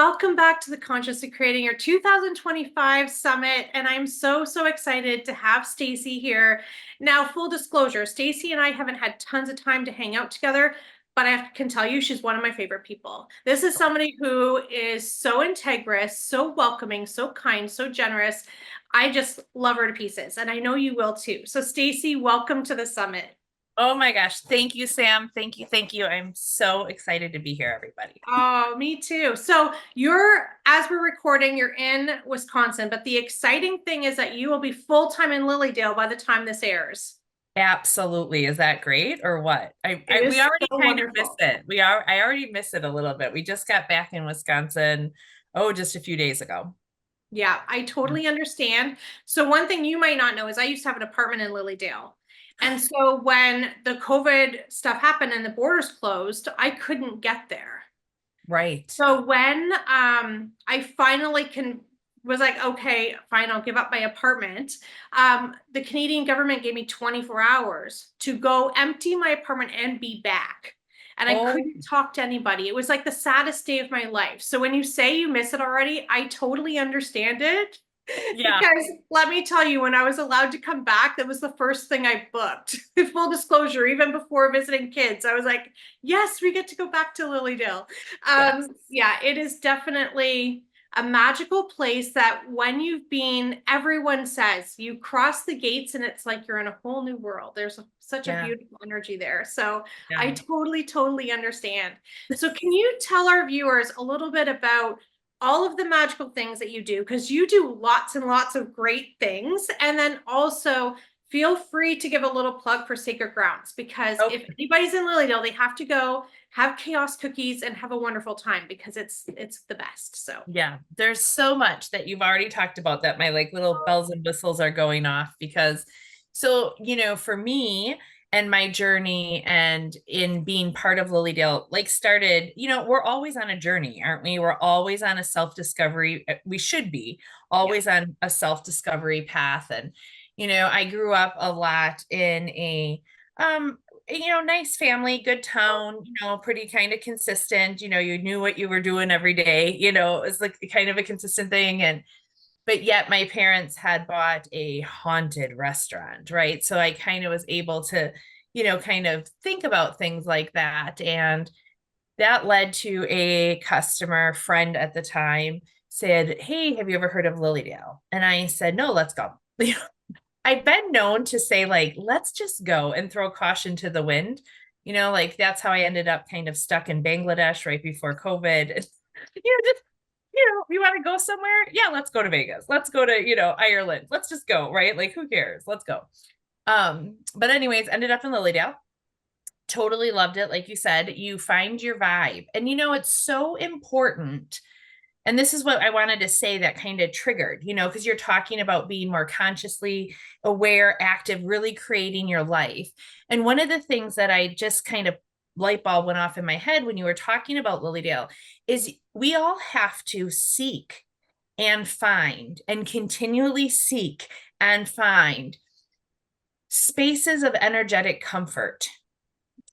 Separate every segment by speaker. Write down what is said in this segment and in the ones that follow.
Speaker 1: welcome back to the Consciously Creating Your 2025 Summit. And I'm so excited to have Stacy here. Now, full disclosure, Stacy and I haven't had tons of time to hang out together, but can tell you she's one of my favorite people. This is somebody who is so integrous, so welcoming, so kind, so generous. I just love her to pieces, and I know you will too. So Stacy, welcome to the summit.
Speaker 2: Oh my gosh. Thank you, Sam. Thank you. Thank you. I'm so excited to be here, everybody.
Speaker 1: Oh, me too. So as we're recording, you're in Wisconsin, but the exciting thing is that you will be full-time in Lilydale by the time this airs.
Speaker 2: Absolutely. Is that great or what?
Speaker 1: It
Speaker 2: We
Speaker 1: is
Speaker 2: already
Speaker 1: so
Speaker 2: kind of miss
Speaker 1: wonderful.
Speaker 2: it. I already miss it a little bit. We just got back in Wisconsin, just a few days ago.
Speaker 1: Yeah, I totally understand. So one thing you might not know is I used to have an apartment in Lilydale. And so when the COVID stuff happened and the borders closed, I couldn't get there.
Speaker 2: Right.
Speaker 1: So when I finally was like, okay, fine, I'll give up my apartment. The Canadian government gave me 24 hours to go empty my apartment and be back. And I
Speaker 2: Oh,
Speaker 1: couldn't talk to anybody. It was like the saddest day of my life. So when you say you miss it already, I totally understand it.
Speaker 2: yeah.
Speaker 1: Because let me tell you, when I was allowed to come back, that was the first thing I booked. Full disclosure, even before visiting kids, I was like, yes, we get to go back to Lilydale.
Speaker 2: Yes.
Speaker 1: Yeah, it is definitely a magical place that when you've been, everyone says you cross the gates and it's like you're in a whole new world. There's such a
Speaker 2: Yeah.
Speaker 1: beautiful energy there. So I
Speaker 2: Yeah.
Speaker 1: totally understand. So can you tell our viewers a little bit about all of the magical things that you do? Because you do lots and lots of great things. And then also feel free to give a little plug for Sacred Grounds, because if
Speaker 2: Okay.
Speaker 1: anybody's in Lilydale, they have to go have chaos cookies and have a wonderful time because it's the best. So
Speaker 2: Yeah. There's so much that you've already talked about that my like little bells and whistles are going off because for me and my journey and in being part of Lilydale, like started, we're always on a journey, aren't we? We're always on a self-discovery. We should be
Speaker 1: yeah.
Speaker 2: always on a self-discovery path. And, I grew up a lot in um, nice family, good tone, pretty kind of consistent. You knew what you were doing every day, it was like kind of a consistent thing. But yet my parents had bought a haunted restaurant, right? So I kind of was able to, kind of think about things like that. And that led to a customer friend at the time said, "Hey, have you ever heard of Lilydale?" And I said, "No, let's go." I've been known to say, like, let's just go and throw caution to the wind. Like that's how I ended up kind of stuck in Bangladesh right before COVID. Just you want to go somewhere? Yeah, let's go to Vegas. Let's go to, Ireland. Let's just go, right? Like, who cares? Let's go. But anyways, ended up in Lilydale. Totally loved it. Like you said, you find your vibe. And it's so important. And this is what I wanted to say that kind of triggered, because you're talking about being more consciously aware, active, really creating your life. And one of the things that I just kind of light bulb went off in my head when you were talking about Lilydale is we all have to seek and find and continually seek and find spaces of energetic comfort.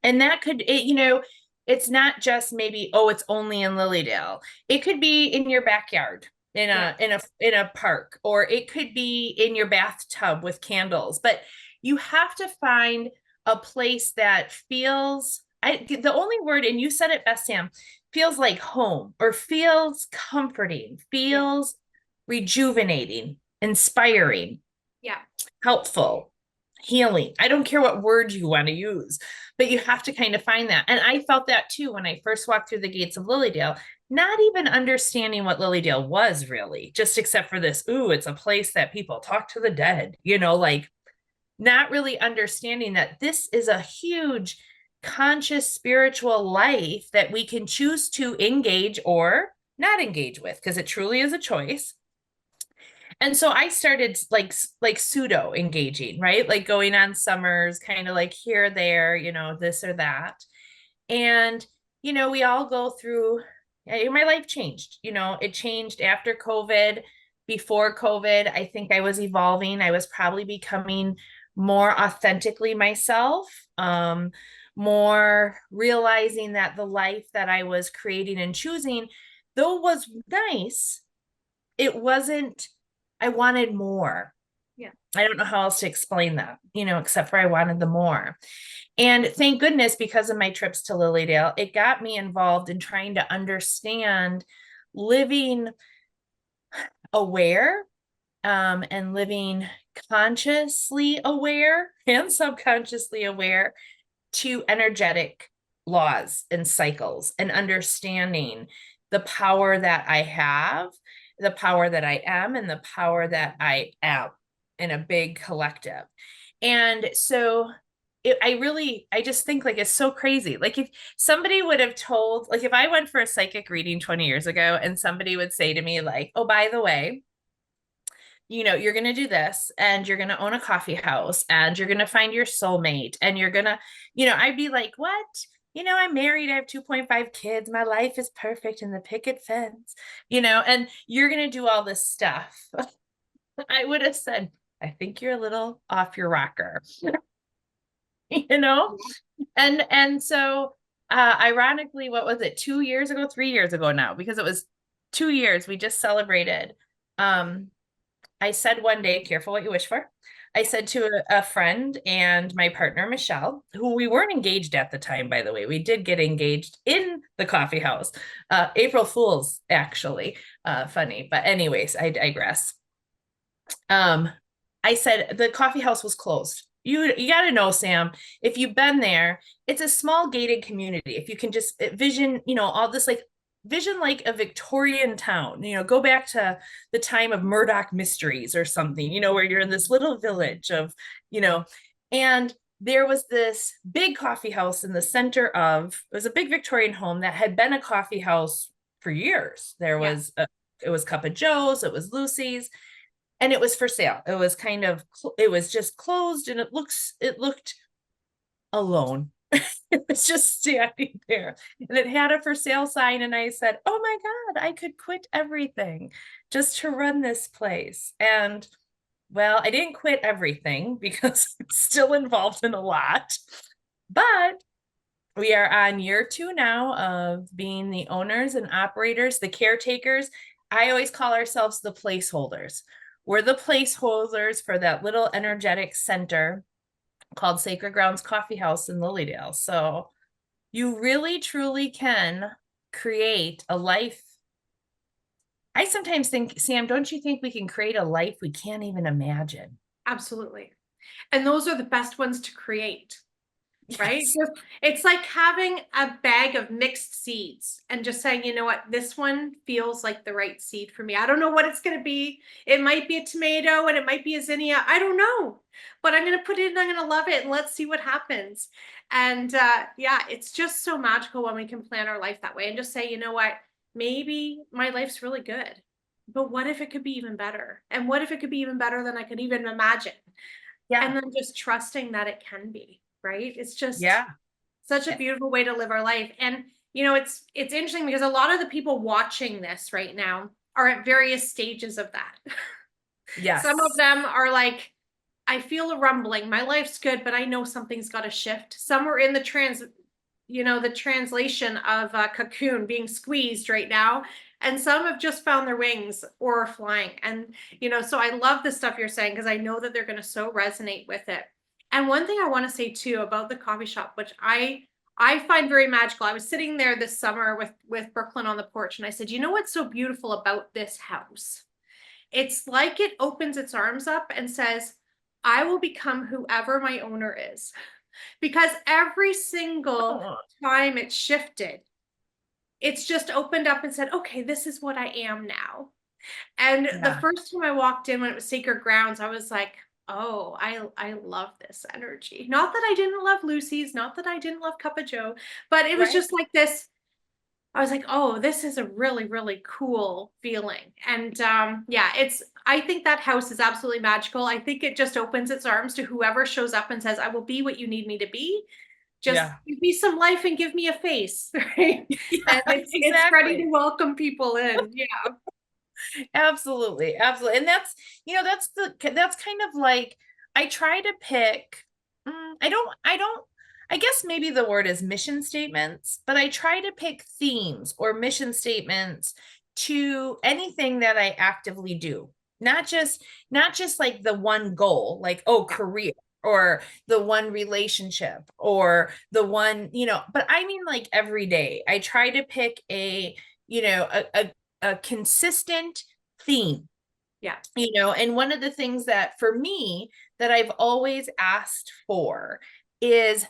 Speaker 2: And that could, it's not just maybe, oh, it's only in Lilydale. It could be in your backyard in
Speaker 1: Yeah.
Speaker 2: a park, or it could be in your bathtub with candles. But you have to find a place that feels, the only word, and you said it best, Sam, feels like home or feels comforting,
Speaker 1: Yeah.
Speaker 2: feels rejuvenating, inspiring,
Speaker 1: Yeah.
Speaker 2: helpful, healing. I don't care what word you want to use, but you have to kind of find that. And I felt that too when I first walked through the gates of Lilydale, not even understanding what Lilydale was really, just except for this, ooh, it's a place that people talk to the dead, like not really understanding that this is a huge conscious spiritual life that we can choose to engage or not engage with because it truly is a choice. And so I started like pseudo engaging, right? Like going on summers, kind of like here, there, this or that. And, we all go through, my life changed, it changed after COVID. Before COVID, I think I was evolving. I was probably becoming more authentically myself, more realizing that the life that I was creating and choosing, though it was nice, it wasn't, I wanted more.
Speaker 1: Yeah.
Speaker 2: I don't know how else to explain that, except for I wanted the more. And thank goodness, because of my trips to Lilydale, it got me involved in trying to understand living aware, and living consciously aware and subconsciously aware to energetic laws and cycles, and understanding the power that I have, the power that I am, and the power that I am in a big collective. And so I just think like it's so crazy. Like if somebody would have told, like if I went for a psychic reading 20 years ago and somebody would say to me, like, oh, by the way, you're going to do this and you're going to own a coffee house and you're going to find your soulmate and you're going to, I'd be like, what? I'm married. I have 2.5 kids. My life is perfect in the picket fence, and you're going to do all this stuff. I would have said, I think you're a little off your rocker, you know? And so, ironically, what was it? 2 years ago, 3 years ago now, because it was 2 years, we just celebrated. I said one day, careful what you wish for. I said to a friend and my partner, Michelle, who we weren't engaged at the time, by the way. We did get engaged in the coffee house. April Fool's, actually. Funny. But anyways, I digress. I said the coffee house was closed. You got to know, Sam, if you've been there, it's a small gated community. If you can just vision, all this like vision like a Victorian town, go back to the time of Murdoch Mysteries or something, where you're in this little village of, and there was this big coffee house in the center of, it was a big Victorian home that had been a coffee house for years. There was, it was Cup of Joe's, it was Lucy's, and it was for sale. It was kind of, it was just closed and it looked alone. It was just standing there and it had a for sale sign. And I said, oh my God, I could quit everything just to run this place. And well, I didn't quit everything because I'm still involved in a lot, but we are on year 2 now of being the owners and operators, the caretakers. I always call ourselves the placeholders. We're the placeholders for that little energetic center called Sacred Grounds Coffeehouse in Lilydale. So you really, truly can create a life. I sometimes think, Sam, don't you think we can create a life we can't even imagine?
Speaker 1: Absolutely. And those are the best ones to create, right?
Speaker 2: Yes.
Speaker 1: It's like having a bag of mixed seeds and just saying, you know what, this one feels like the right seed for me. I don't know what it's going to be. It might be a tomato and it might be a zinnia. I don't know, but I'm going to put it in. I'm going to love it and let's see what happens. And yeah, it's just so magical when we can plan our life that way and just say, you know what, maybe my life's really good, but what if it could be even better? And what if it could be even better than I could even imagine? And
Speaker 2: Yeah.
Speaker 1: then just trusting that it can be, right? It's just
Speaker 2: Yeah.
Speaker 1: such a beautiful way to live our life. And it's interesting because a lot of the people watching this right now are at various stages of that. Some of
Speaker 2: Yes.
Speaker 1: them are like, I feel a rumbling. My life's good, but I know something's got to shift. Some are in the translation of cocoon being squeezed right now. And some have just found their wings or are flying. And, so I love the stuff you're saying because I know that they're going to so resonate with it. And one thing I want to say too about the coffee shop, which I find very magical. I was sitting there this summer with Brooklyn on the porch and I said, you know what's so beautiful about this house? It's like it opens its arms up and says, I will become whoever my owner is. Because every single
Speaker 2: Oh,
Speaker 1: time it shifted, it's just opened up and said, okay, this is what I am now. And the
Speaker 2: yeah.
Speaker 1: first time I walked in when it was Sacred Grounds, I was like, oh, I love this energy. Not that I didn't love Lucy's, not that I didn't love Cup of Joe, but it was
Speaker 2: Right.
Speaker 1: just like this. I was like, oh, this is a really, really cool feeling. And yeah, I think that house is absolutely magical. I think it just opens its arms to whoever shows up and says, I will be what you need me to be. Just
Speaker 2: Yeah.
Speaker 1: give me some life and give me a face, right?
Speaker 2: Yeah,
Speaker 1: And it's ready to
Speaker 2: exactly.
Speaker 1: welcome people in. Yeah.
Speaker 2: Absolutely. Absolutely. And that's kind of like I try to pick I don't I guess maybe the word is mission statements, but I try to pick themes or mission statements to anything that I actively do. Not just like the one goal, like, oh,
Speaker 1: Yeah.
Speaker 2: career, or the one relationship, or the one, but I mean like every day. I try to pick a consistent theme,
Speaker 1: Yeah.
Speaker 2: and one of the things that for me that I've always asked for is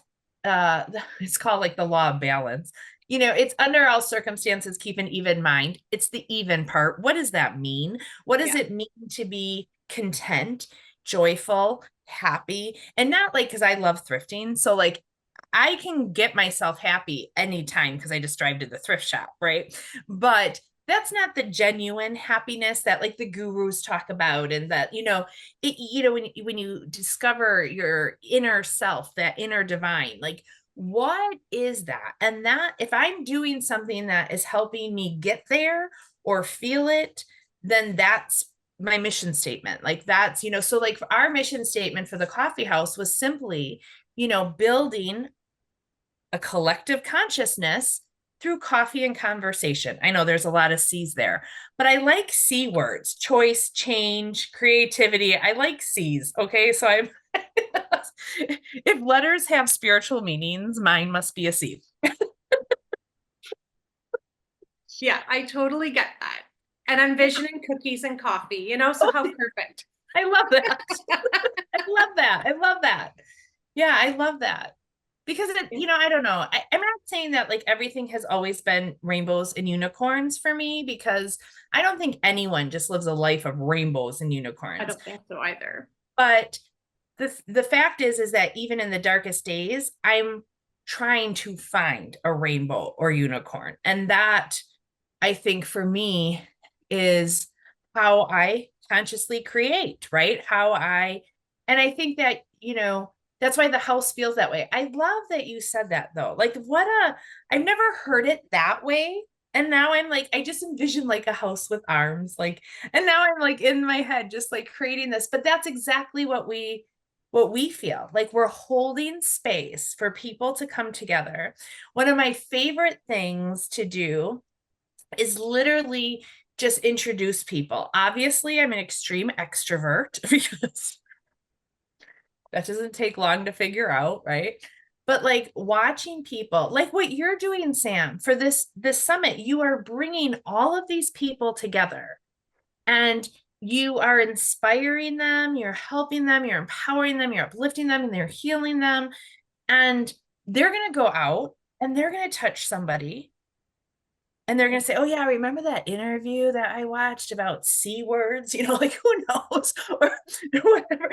Speaker 2: it's called like the law of balance. It's under all circumstances keep an even mind. It's the even part. What does that mean? What does
Speaker 1: Yeah.
Speaker 2: it mean to be content, joyful, happy? And not like, because I love thrifting, so like I can get myself happy anytime because I just drive to the thrift shop, right? But that's not the genuine happiness that like the gurus talk about, and that when you discover your inner self, that inner divine, like what is that? And that, if I'm doing something that is helping me get there or feel it, then that's my mission statement. Like that's, so like our mission statement for the coffee house was simply, building a collective consciousness through coffee and conversation. I know there's a lot of C's there, but I like C words: choice, change, creativity. I like C's. Okay. So I'm, if letters have spiritual meanings, mine must be a C.
Speaker 1: Yeah, I totally get that. And I'm visioning cookies and coffee, so how perfect.
Speaker 2: I love that. I love that. I love that. Yeah, I love that. Because I don't know. I'm not saying that like everything has always been rainbows and unicorns for me, because I don't think anyone just lives a life of rainbows and
Speaker 1: I
Speaker 2: unicorns.
Speaker 1: don't think so either.
Speaker 2: But the fact is that even in the darkest days, I'm trying to find a rainbow or unicorn. And that, I think, for me, is how I consciously create, right? And I think that, that's why the house feels that way. I love that you said that though. Like, I've never heard it that way. And now I'm like, I just envision like a house with arms, like, and now I'm like in my head, just like creating this. But that's exactly what we feel like. We're holding space for people to come together. One of my favorite things to do is literally just introduce people. Obviously, I'm an extreme extrovert because that doesn't take long to figure out, right? But like watching people, like what you're doing, Sam, for this summit, you are bringing all of these people together, and you are inspiring them, you're helping them, you're empowering them, you're uplifting them, and they're healing them. And they're going to go out and they're going to touch somebody, and they're going to say, oh yeah, remember that interview that I watched about C words, like who knows, or whatever.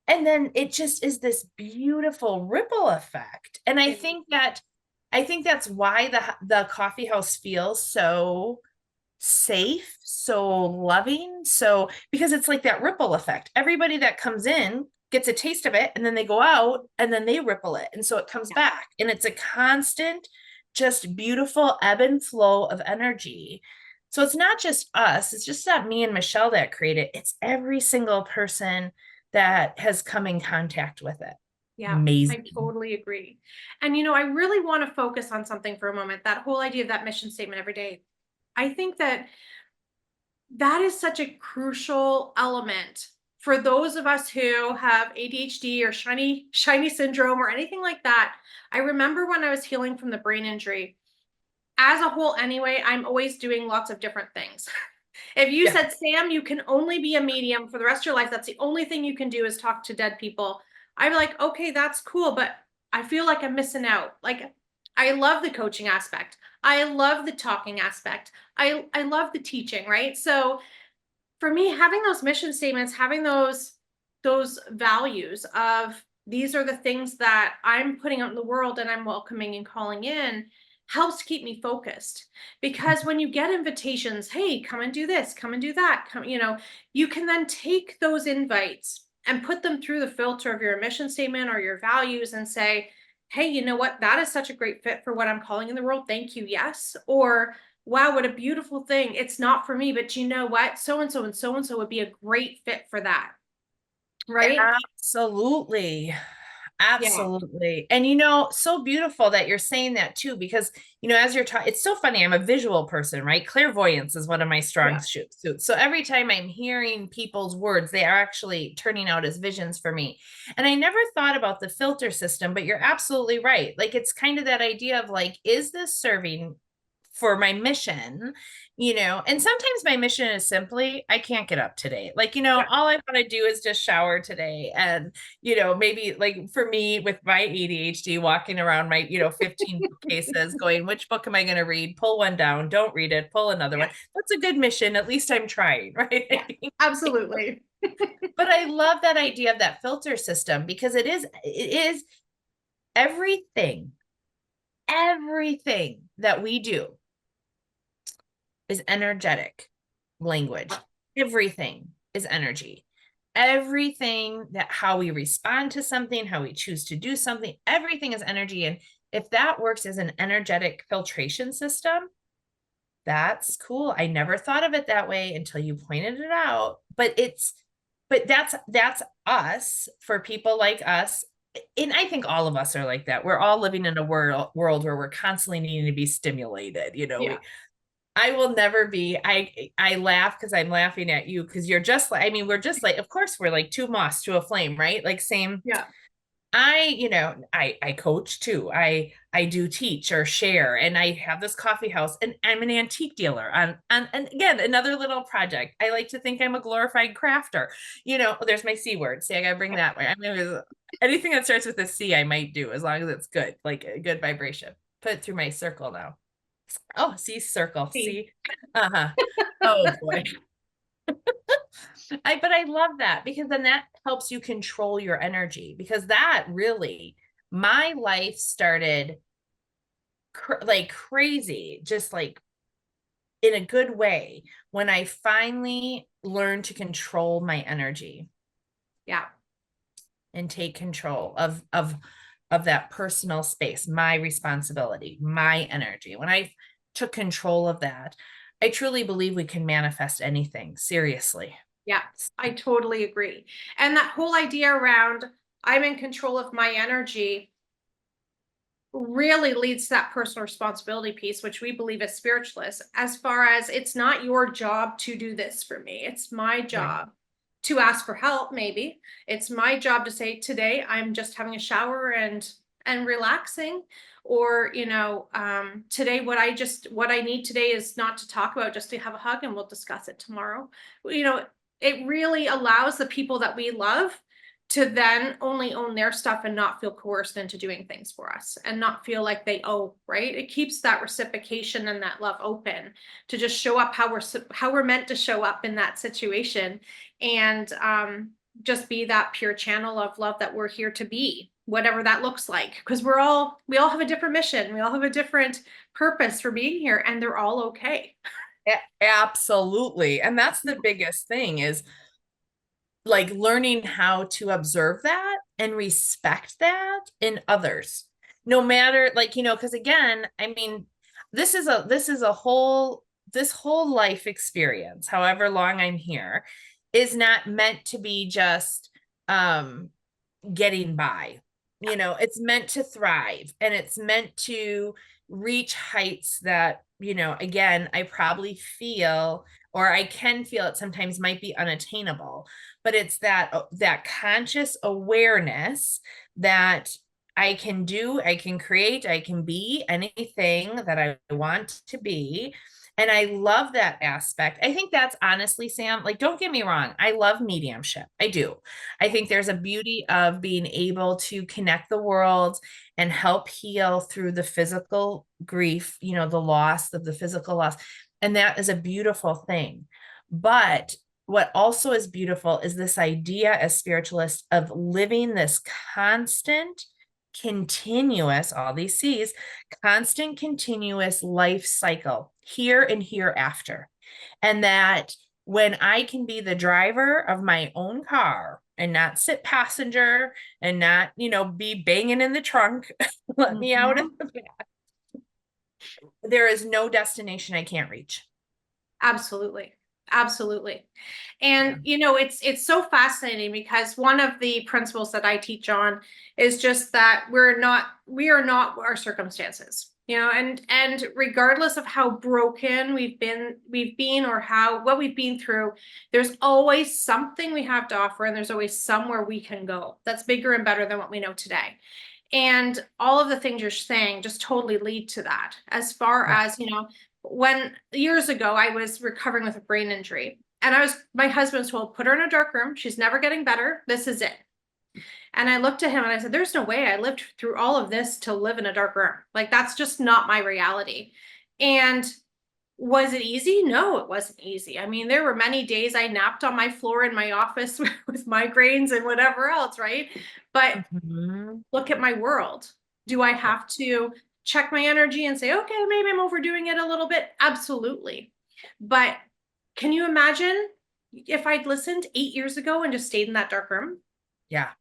Speaker 2: And then it just is this beautiful ripple effect. And I think that's why the coffee house feels so safe, so loving. So, because it's like that ripple effect. Everybody that comes in gets a taste of it, and then they go out and then they ripple it. And so it comes back, and it's a constant, just beautiful ebb and flow of energy. So it's not just us, it's just not me and Michelle that create it. It's every single person that has come in contact with it.
Speaker 1: Yeah, I
Speaker 2: Amazing.
Speaker 1: totally agree. And I really want to focus on something for a moment, that whole idea of that mission statement every day. I think that is such a crucial element for those of us who have ADHD or shiny syndrome or anything like that. I remember when I was healing from the brain injury, as a whole anyway, I'm always doing lots of different things. If you
Speaker 2: Yeah.
Speaker 1: said, Sam, you can only be a medium for the rest of your life, that's the only thing you can do is talk to dead people, I'd be like, okay, that's cool, but I feel like I'm missing out. Like, I love the coaching aspect. I love the talking aspect. I love the teaching, right? So for me, having those mission statements, having those values of these are the things that I'm putting out in the world and I'm welcoming and calling in, helps keep me focused. Because when you get invitations, hey, come and do this, come and do that, come, you can then take those invites and put them through the filter of your mission statement or your values and say, hey, you know what? That is such a great fit for what I'm calling in the world. Thank you. Yes. Or wow, what a beautiful thing. It's not for me, but you know what? So and so and so and so would be a great fit for that. Right?
Speaker 2: Absolutely.
Speaker 1: Yeah.
Speaker 2: Absolutely. And so beautiful that you're saying that too, because as you're talking, it's so funny. I'm a visual person, right? Clairvoyance is one of my strong
Speaker 1: Yeah.
Speaker 2: suits. So every time I'm hearing people's words, they are actually turning out as visions for me. And I never thought about the filter system, but you're absolutely right. Like it's kind of that idea of like, is this serving for my mission? And sometimes my mission is simply I can't get up today, like
Speaker 1: Yeah.
Speaker 2: all I want to do is just shower today. And maybe like for me with my ADHD, walking around my 15 bookcases going, which book am I going to read? Pull one down, don't read it, pull another one.
Speaker 1: Yeah.
Speaker 2: That's a good mission. At least I'm trying, right?
Speaker 1: Yeah. Absolutely.
Speaker 2: But I love that idea of that filter system, because it is everything everything that we do is energetic language. Everything is energy. Everything, that how we respond to something, how we choose to do something, everything is energy. And if that works as an energetic filtration system, that's cool. I never thought of it that way until you pointed it out. But that's us, for people like us. And I think all of us are like that. We're all living in a world where we're constantly needing to be stimulated.
Speaker 1: Yeah.
Speaker 2: I will never be. I laugh because I'm laughing at you, because you're just like, I mean, we're just like, of course we're like two moths to a flame, right? Like same.
Speaker 1: Yeah.
Speaker 2: I coach too. I do teach or share, and I have this coffee house, and I'm an antique dealer on and again, another little project. I like to think I'm a glorified crafter. There's my C word. See, I gotta bring that way. I mean, anything that starts with a C I might do, as long as it's good, like a good vibration. Put it through my circle now. Oh, see, circle.
Speaker 1: See.
Speaker 2: See. Uh-huh. Oh boy. But I love that, because then that helps you control your energy, because that really, my life started like crazy, just like in a good way, when I finally learned to control my energy
Speaker 1: Yeah.
Speaker 2: and take control of that personal space, my responsibility, my energy. When I took control of that, I truly believe we can manifest anything, seriously.
Speaker 1: Yeah. I totally agree. And that whole idea around I'm in control of my energy really leads to that personal responsibility piece, which we believe as spiritualists, as far as it's not your job to do this for me. It's my
Speaker 2: Right.
Speaker 1: job to ask for help, maybe. It's my job to say, today I'm just having a shower and relaxing. Or, today what I need today is not to talk about, just to have a hug, and we'll discuss it tomorrow. You know, it really allows the people that we love to then only own their stuff and not feel coerced into doing things for us and not feel like they owe, right? It keeps that reciprocation and that love open to just show up how we're meant to show up in that situation, and just be that pure channel of love that we're here to be, whatever that looks like, because we all have a different mission, we all have a different purpose for being here, and they're all okay.
Speaker 2: Absolutely. And that's the biggest thing, is like learning how to observe that and respect that in others, no matter, like, because again, I mean, this is a whole this whole life experience, however long I'm here, is not meant to be just um getting by. It's meant to thrive, and it's meant to reach heights that, again, I probably feel, or I can feel it sometimes, might be unattainable. But it's that conscious awareness that I can create, I can be anything that I want to be. And I love that aspect. I think that's honestly, Sam, like, don't get me wrong, I love mediumship. I do. I think there's a beauty of being able to connect the world and help heal through the physical grief, the loss of the physical loss. And that is a beautiful thing. But what also is beautiful is this idea as spiritualists of living this constant, continuous, all these C's, constant, continuous life cycle, here and hereafter. And that when I can be the driver of my own car and not sit passenger and not, be banging in the trunk, let me out in
Speaker 1: Mhm.
Speaker 2: the back, there is no destination I can't reach.
Speaker 1: Absolutely. Absolutely.
Speaker 2: Yeah.
Speaker 1: And it's so fascinating because one of the principles that I teach on is just that we are not our circumstances. And regardless of how broken we've been or how what we've been through, there's always something we have to offer, and there's always somewhere we can go that's bigger and better than what we know today. And all of the things you're saying just totally lead to that. As far
Speaker 2: Yeah.
Speaker 1: as, when years ago I was recovering with a brain injury, and my husband was told, put her in a dark room. She's never getting better. This is it. And I looked at him and I said, there's no way I lived through all of this to live in a dark room. Like, that's just not my reality. And was it easy? No, it wasn't easy. I mean, there were many days I napped on my floor in my office with migraines and whatever else, right? But
Speaker 2: Mhm.
Speaker 1: look at my world. Do I have to check my energy and say, okay, maybe I'm overdoing it a little bit? Absolutely. But can you imagine if I'd listened 8 years ago and just stayed in that dark room?
Speaker 2: Yeah.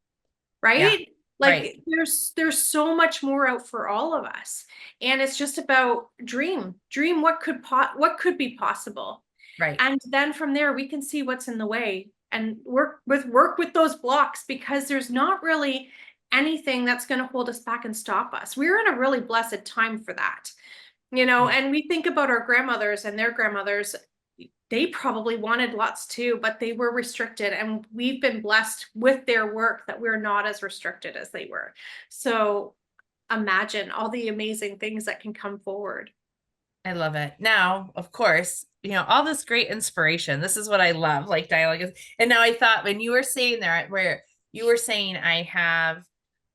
Speaker 2: Yeah.
Speaker 1: Right?
Speaker 2: Right.
Speaker 1: Like, there's so much more out for all of us. And it's just about dream what could be possible.
Speaker 2: Right.
Speaker 1: And then from there we can see what's in the way and work with those blocks, because there's not really anything that's going to hold us back and stop us. We're in a really blessed time for that.
Speaker 2: Yeah.
Speaker 1: And we think about our grandmothers and their grandmothers. They probably wanted lots too, but they were restricted, and we've been blessed with their work that we're not as restricted as they were. So imagine all the amazing things that can come forward.
Speaker 2: I love it. Now, of course, all this great inspiration. This is what I love, like dialogue is. And now I thought when you were saying there, where you were saying I have,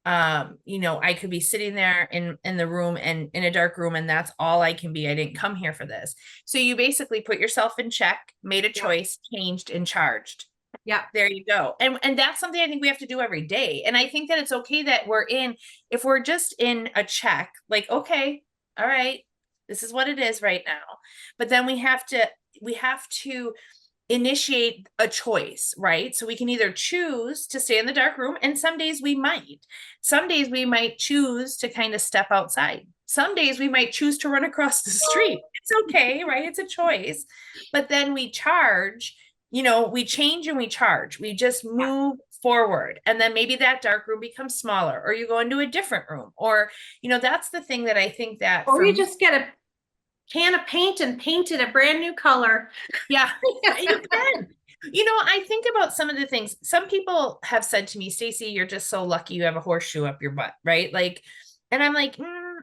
Speaker 2: I could be sitting there in the room and in a dark room, and that's all I can be. I didn't come here for this. So you basically put yourself in check, made a
Speaker 1: Yeah.
Speaker 2: choice, changed, and charged.
Speaker 1: Yeah.
Speaker 2: There you go. And that's something I think we have to do every day. And I think that it's okay that if we're just in a check, like, okay, all right, this is what it is right now. But then we have to initiate a choice, right? So we can either choose to stay in the dark room, and some days we might. Some days we might choose to kind of step outside. Some days we might choose to run across the street. It's okay, right? It's a choice. But then we change and we charge. We just
Speaker 1: Yeah.
Speaker 2: move forward. And then maybe that dark room becomes smaller, or you go into a different room. Or, that's the thing that I think that
Speaker 1: Or
Speaker 2: for
Speaker 1: you
Speaker 2: me,
Speaker 1: just get a can of paint and paint it a brand new color.
Speaker 2: yeah, you can. I think about some of the things some people have said to me, Stacy, you're just so lucky you have a horseshoe up your butt, right? Like, and I'm like,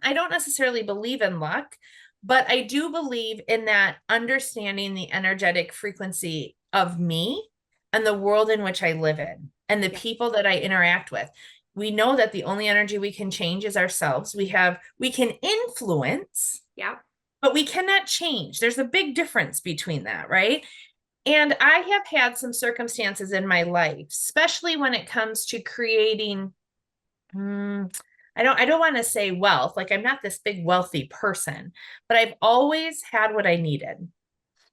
Speaker 2: I don't necessarily believe in luck, but I do believe in that understanding the energetic frequency of me and the world in which I live in and the
Speaker 1: Yeah.
Speaker 2: people that I interact with. We know that the only energy we can change is ourselves. We can influence,
Speaker 1: Yeah.
Speaker 2: but we cannot change. There's a big difference between that, right? And I have had some circumstances in my life, especially when it comes to creating, I don't want to say wealth, like I'm not this big wealthy person, but I've always had what I needed.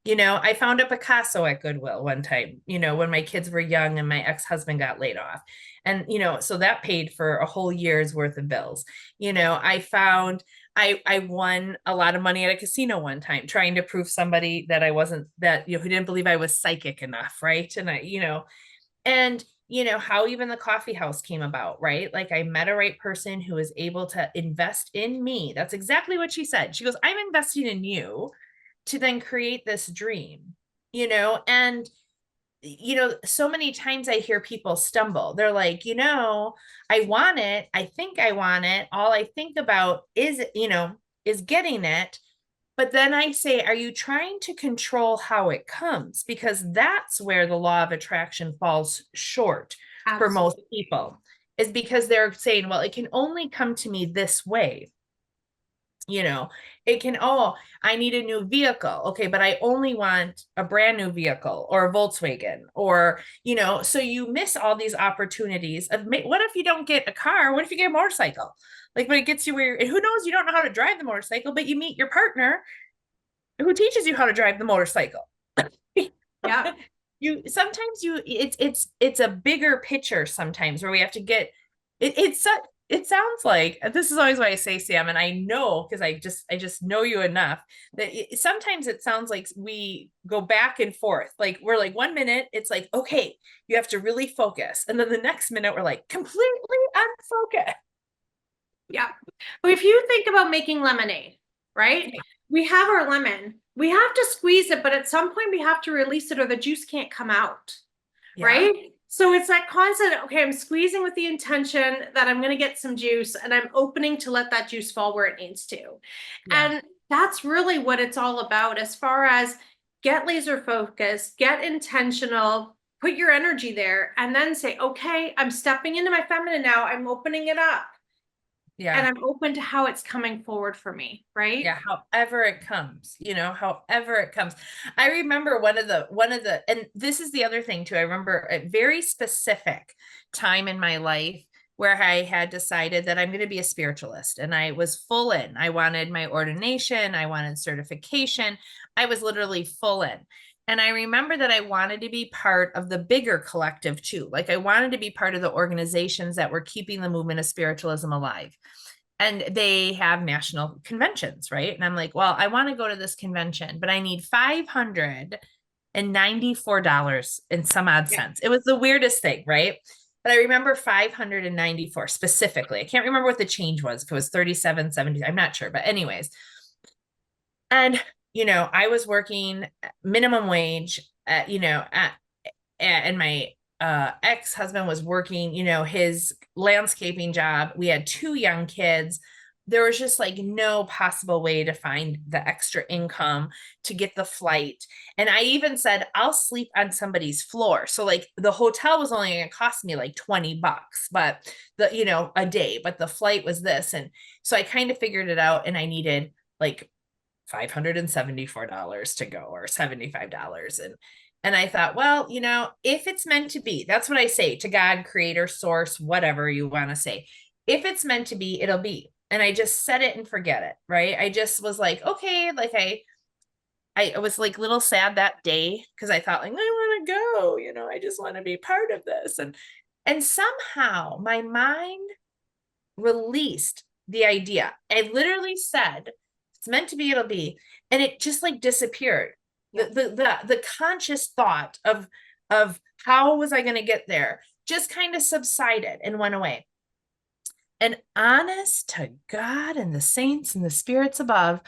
Speaker 2: I found a Picasso at Goodwill one time, when my kids were young and my ex-husband got laid off. And, so that paid for a whole year's worth of bills. I won a lot of money at a casino one time, trying to prove somebody that I wasn't that, who didn't believe I was psychic enough. Right. And how even the coffee house came about, right? Like I met a right person who was able to invest in me. That's exactly what she said. She goes, I'm investing in you to then create this dream, and so many times I hear people stumble. They're like, I want it. I think I want it. All I think about is getting it. But then I say, are you trying to control how it comes? Because that's where the law of attraction falls short for most
Speaker 1: Absolutely.
Speaker 2: people, is because they're saying, well, it can only come to me this way. you know it can, oh, I need a new vehicle, okay, but I only want a brand new vehicle or a Volkswagen, or so you miss all these opportunities of what if you don't get a car, what if you get a motorcycle, like, but it gets you where, and who knows, you don't know how to drive the motorcycle, but you meet your partner who teaches you how to drive the motorcycle.
Speaker 1: Yeah.
Speaker 2: You sometimes you it's a bigger picture sometimes, where we have to get it's such it sounds like, this is always why I say, Sam, and I know because I just know you enough that sometimes it sounds like we go back and forth. Like we're like 1 minute, it's like, okay, you have to really focus. And then the next minute we're like completely unfocused.
Speaker 1: Yeah. But if you think about making lemonade, right? We have our lemon. We have to squeeze it, but at some point we have to release it or the juice can't come out.
Speaker 2: Yeah.
Speaker 1: Right? So it's that constant, okay, I'm squeezing with the intention that I'm going to get some juice and I'm opening to let that juice fall where it needs to.
Speaker 2: Yeah.
Speaker 1: And that's really what it's all about as far as get laser focused, get intentional, put your energy there, and then say, okay, I'm stepping into my feminine now. I'm opening it up and
Speaker 2: Yeah.
Speaker 1: I'm open to how it's coming forward for me. Right?
Speaker 2: Yeah, however it comes, however it comes. I remember one of the and this is the other thing too. I remember a very specific time in my life where I had decided that I'm going to be a spiritualist, and I was full in. I wanted my ordination, I wanted certification. I was literally full in. And I remember that I wanted to be part of the bigger collective too. Like I wanted to be part of the organizations that were keeping the movement of spiritualism alive, and they have national conventions, right? And I'm like, well, I want to go to this convention, but I need $594 and some odd cents. It was the weirdest thing, right? But I remember 594 specifically. I can't remember what the change was. If it was 37.70, I'm not sure. But anyways, and I was working minimum wage and my ex-husband was working, his landscaping job. We had 2 young kids. There was just like no possible way to find the extra income to get the flight. And I even said, I'll sleep on somebody's floor. So like the hotel was only going to cost me like $20, but a day, but the flight was this. And so I kind of figured it out, and I needed like $574 to go, or $75. And I thought, well, if it's meant to be, that's what I say to God, creator, source, whatever you want to say. If it's meant to be, it'll be. And I just set it and forget it. Right. I just was like, okay, like I was like a little sad that day because I thought like, I want to go, I just want to be part of this. And somehow my mind released the idea. I literally said, it's meant to be, it'll be. And it just like disappeared. Yeah. The conscious thought of how was I going to get there just kind of subsided and went away. And honest to God and the saints and the spirits above,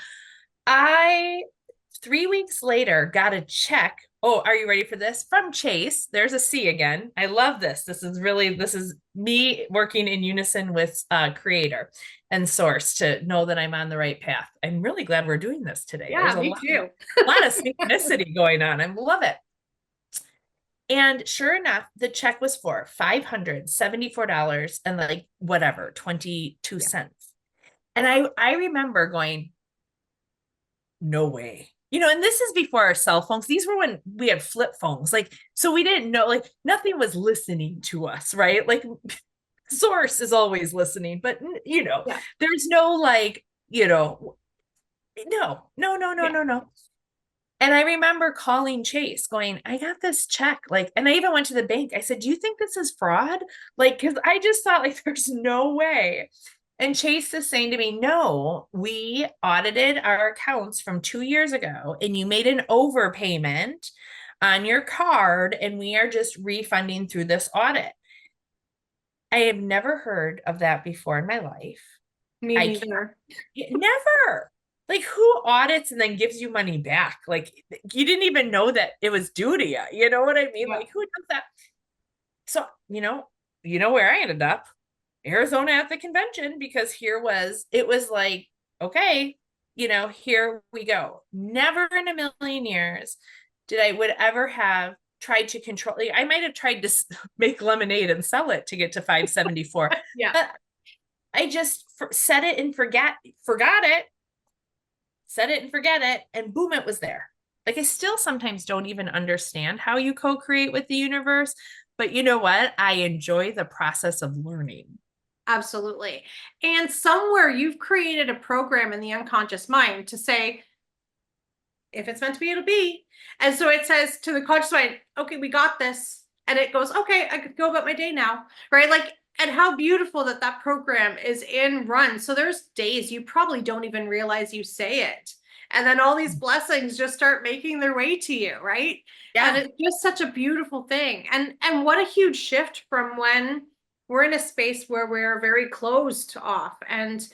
Speaker 2: I 3 weeks later got a check. Oh, are you ready for this? From Chase. There's a C again. I love this. This is me working in unison with creator and source to know that I'm on the right path. I'm really glad we're doing this today.
Speaker 1: Yeah,
Speaker 2: There's
Speaker 1: me too.
Speaker 2: a lot of synchronicity going on. I love it. And sure enough, the check was for $574 and like whatever, 22 cents. And I remember going, no way. And this is before our cell phones. These were when we had flip phones. Like, so we didn't know, like nothing was listening to us, right? Like source is always listening, but there's no like, no. And I remember calling Chase going, I got this check. Like, and I even went to the bank. I said, do you think this is fraud? Like, because I just thought like there's no way. And Chase is saying to me, no, we audited our accounts from 2 years ago and you made an overpayment on your card and we are just refunding through this audit. I have never heard of that before in my life.
Speaker 1: Me neither.
Speaker 2: Never. Like who audits and then gives you money back? Like you didn't even know that it was due to you. You know what I mean? Yeah. Like who does that? So, you know where I ended up? Arizona at the convention, because it was like, okay, here we go. Never in a million years would ever have tried to control. Like, I might have tried to make lemonade and sell it to get to 574.
Speaker 1: Yeah.
Speaker 2: But I just set it and forgot it, set it and forget it, and boom, it was there. Like I still sometimes don't even understand how you co-create with the universe, but you know what? I enjoy the process of learning.
Speaker 1: Absolutely. And somewhere you've created a program in the unconscious mind to say, if it's meant to be, it'll be. And so it says to the conscious mind, okay, we got this. And it goes, okay, I could go about my day now. Right. Like, And how beautiful that that program is in run. So there's days you probably don't even realize you say it. And then all these blessings just start making their way to you, right? And
Speaker 2: Yeah,
Speaker 1: it's just such a beautiful thing. And what a huge shift from when we're in a space where we're very closed off and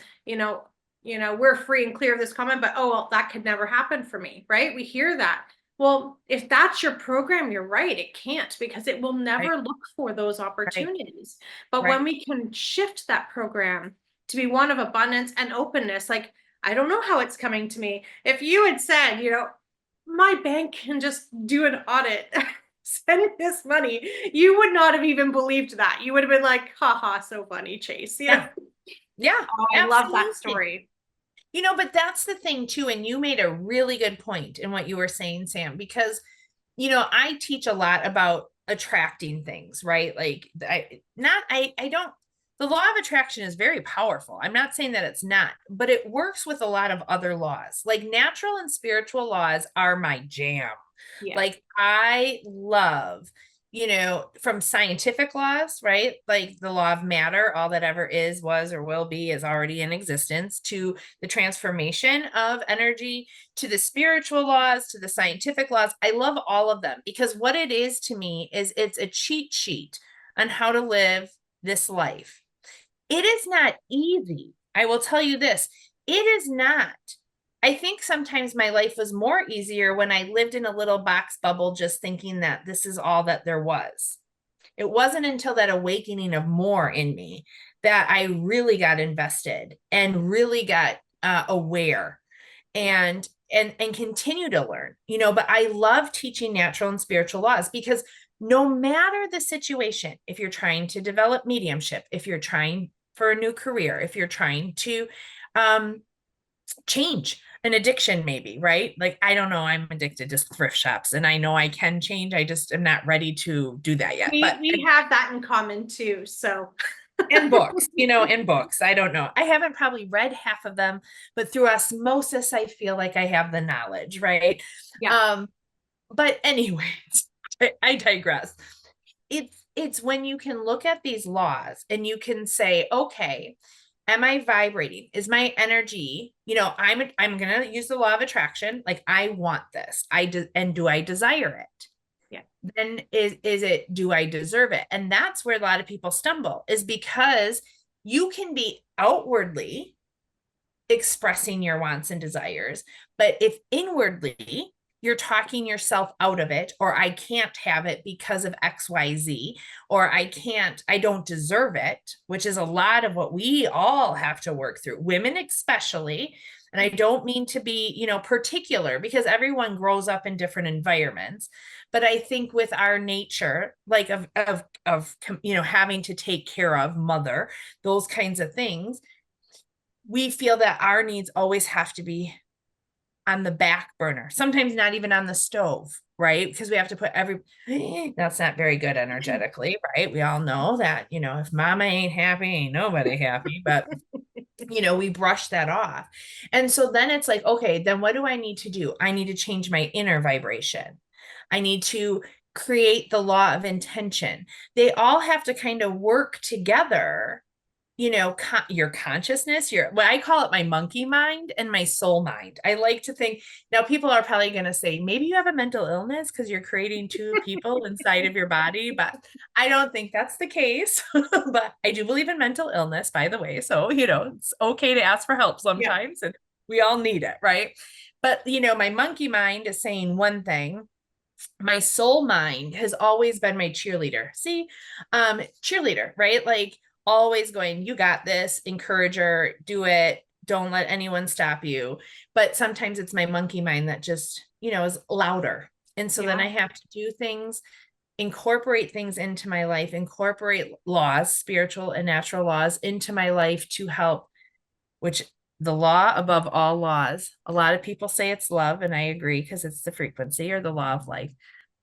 Speaker 1: we're free and clear of this comment, but oh well, that could never happen for me, right? We hear that. Well, if that's your program, you're right. It can't because it will
Speaker 2: right,
Speaker 1: never look for those
Speaker 2: right,
Speaker 1: opportunities. But when
Speaker 2: right.
Speaker 1: we can shift that program to be one of abundance and openness, like, I don't know how it's coming to me. If you had said, my bank can just do an audit, send this money, you would not have even believed that. You would have been like, haha, so funny, Chase.
Speaker 2: Yeah, yeah,
Speaker 1: Oh, I love that
Speaker 2: absolutely.
Speaker 1: story.
Speaker 2: But that's the thing too. And you made a really good point in what you were saying, Sam, because, I teach a lot about attracting things, right? Like I don't, the law of attraction is very powerful. I'm not saying that it's not, but it works with a lot of other laws. Like natural and spiritual laws are my jam.
Speaker 1: Yeah.
Speaker 2: Like I love, from scientific laws, right? Like the law of matter, all that ever is, was, or will be is already in existence, to the transformation of energy, to the spiritual laws, to the scientific laws. I love all of them because what it is to me is it's a cheat sheet on how to live this life. It is not easy. I will tell you this. It is not. I think sometimes my life was more easier when I lived in a little box bubble, just thinking that this is all that there was. It wasn't until that awakening of more in me that I really got invested and really got aware
Speaker 1: Yeah.
Speaker 2: and continue to learn. But I love teaching natural and spiritual laws because no matter the situation, if you're trying to develop mediumship, if you're trying for a new career, if you're trying to um, change an addiction, maybe, right? Like, I don't know, I'm addicted to thrift shops and I know I can change. I just am not ready to do that yet.
Speaker 1: We
Speaker 2: But
Speaker 1: we have that in common too. So
Speaker 2: in books, in books, I don't know. I haven't probably read half of them, but through osmosis, I feel like I have the knowledge, right?
Speaker 1: yeah.
Speaker 2: Um, but anyways, I digress. It's when you can look at these laws and you can say, okay, am I vibrating? Is my energy, I'm gonna use the law of attraction. Like I want this. And do I desire it?
Speaker 1: Yeah.
Speaker 2: Then is it, do I deserve it? And that's where a lot of people stumble, is because you can be outwardly expressing your wants and desires, but if inwardly you're talking yourself out of it, or I can't have it because of XYZ, or I don't deserve it, which is a lot of what we all have to work through, women especially. And I don't mean to be, particular, because everyone grows up in different environments. But I think with our nature, like of having to take care of mother, those kinds of things, we feel that our needs always have to be on the back burner, sometimes not even on the stove, right? Because we have to put that's not very good energetically, right? We all know that, if mama ain't happy, ain't nobody happy, but we brush that off. And so then it's like, okay, then what do I need to do? I need to change my inner vibration. I need to create the law of intention. They all have to kind of work together, your consciousness, what I call it, my monkey mind and my soul mind. I like to think, now people are probably going to say, maybe you have a mental illness because you're creating two people inside of your body, but I don't think that's the case. But I do believe in mental illness, by the way. So, it's okay to ask for help
Speaker 1: Yeah.
Speaker 2: sometimes, and we all need it, right? But, my monkey mind is saying one thing. My soul mind has always been my cheerleader. See, cheerleader, right? Like always going, you got this, encourager, do it. Don't let anyone stop you. But sometimes it's my monkey mind that just, is louder. And so then
Speaker 1: Yeah.
Speaker 2: I have to do things, incorporate things into my life, incorporate laws, spiritual and natural laws into my life to help, which the law above all laws, a lot of people say it's love, and I agree because it's the frequency or the law of life.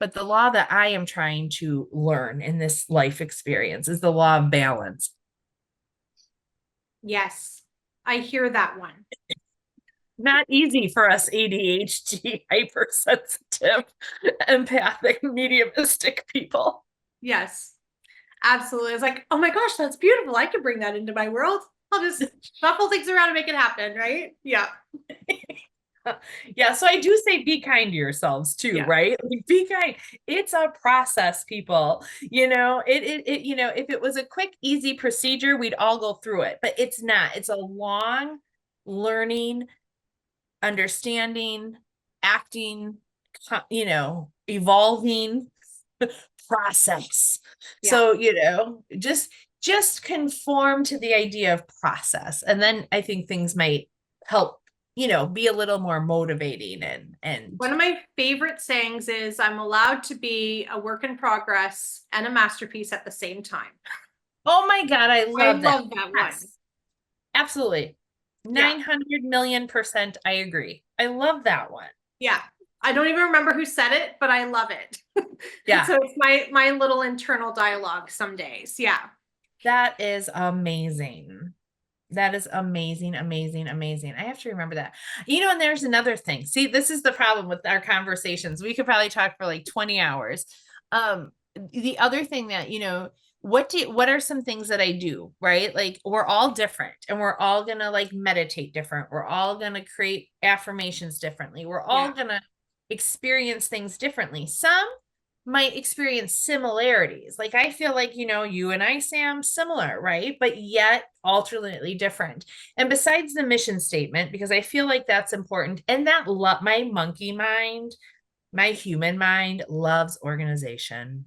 Speaker 2: But the law that I am trying to learn in this life experience is the law of balance.
Speaker 1: Yes. I hear that one.
Speaker 2: Not easy for us ADHD, hypersensitive, empathic, mediumistic people.
Speaker 1: Yes. Absolutely. It's like, oh my gosh, that's beautiful. I could bring that into my world. I'll just shuffle things around and make it happen, right? Yeah.
Speaker 2: Yeah, so I do say be kind to yourselves too,
Speaker 1: Yeah.
Speaker 2: right? Like, be kind. It's a process, people. If it was a quick, easy procedure, we'd all go through it, but it's not. It's a long learning, understanding, acting, evolving process.
Speaker 1: Yeah.
Speaker 2: So, just conform to the idea of process. And then I think things might help, be a little more motivating and
Speaker 1: One of my favorite sayings is I'm allowed to be a work in progress and a masterpiece at the same time.
Speaker 2: oh my God, I
Speaker 1: I
Speaker 2: love that.
Speaker 1: love that one.
Speaker 2: Yes, absolutely.
Speaker 1: Yeah.
Speaker 2: 900,000,000% I agree. I love that one.
Speaker 1: Yeah. I don't even remember who said it, but I love it.
Speaker 2: Yeah.
Speaker 1: So it's my little internal dialogue some days. Yeah.
Speaker 2: That is amazing. That is amazing, amazing, amazing. I have to remember that. And there's another thing. See, this is the problem with our conversations. We could probably talk for like 20 hours. The other thing that, what are some things that I do, right? Like we're all different and we're all gonna like meditate different. We're all gonna create affirmations differently. We're all
Speaker 1: Yeah.
Speaker 2: gonna experience things differently. Some might experience similarities. Like I feel like, you and I, Sam, similar, right? But yet alternately different. And besides the mission statement, because I feel like that's important, and that my monkey mind, my human mind loves organization,